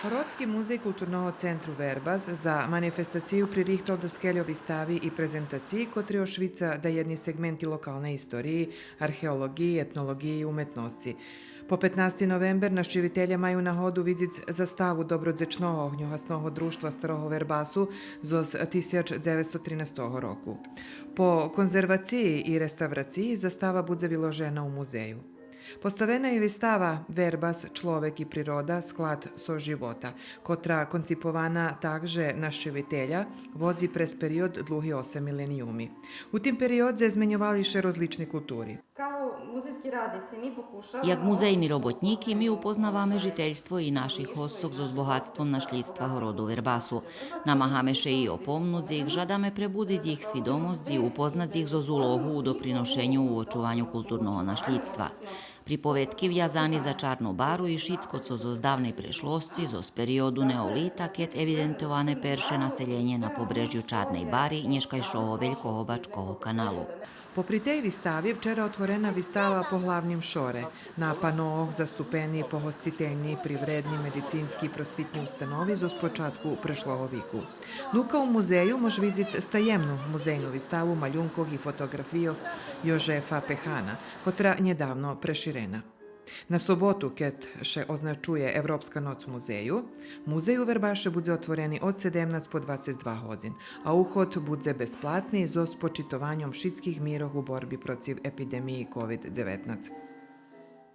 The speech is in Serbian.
Horodski muzej kulturного centru Verbas za manifestaciju pririchtal da skeljo vystavi i prezentaciji, kotri ošvica da jedni segmenti lokalne istoriji, arheologiji, etnologiji i umetnosti. Po 15. november naščivitelja maju na hodu vidzic zastavu dobrodzečnoho ognjohasnoho društva staroho Verbasu zos 1913 roku. Po konzervaciji i restavraciji zastava budze vyložena u muzeju. Postavena je vystava Verbas, človek i priroda, sklad so života, kotra koncipovana takže naščivitelja vodzi prez period dluhi 8 milenijumi. U tim periodze zmenjovališe rozlični kulturi. Jak muzejni robotniki, mi upoznavame žiteljstvo i naših hostcov zo bohatstvom našljidstva horodu Verbasu. Namahame še i opomnudzi ih, žadame prebuditi ih svidomosť i upoznati ih zo ulohu u doprinošenju u očuvanju kulturnog našljidstva. Pripovedki vjazani za Čarnu baru i šickoco zo zdavnej prešlosti, zo z periodu neolita, ket evidentovane perše naseljenje na pobrežju Čarnej bari, nješkajšoho Veljkohobačkoho kanalu. Popri tej vystavi včera otvorena vystava po hlavnim šore. Na panoh zastupeni pohostiteljni, privredni, medicinski i prosvitni ustanovi zo spočatku prešloho viku. Nuka u muzeju mož vidzic stajemnu muzejnu vystavu maljunkog i fotografijov Jožefa Pehana, kotra njedavno preširena. Na sobotu, ket še označuje Evropska noc muzeju, muzej u Verbaše budze otvoreni od 17 po 22 hodzin, a uhod budze besplatni zo s počitovanjom šitskih mirov u borbi protiv epidemiji COVID-19.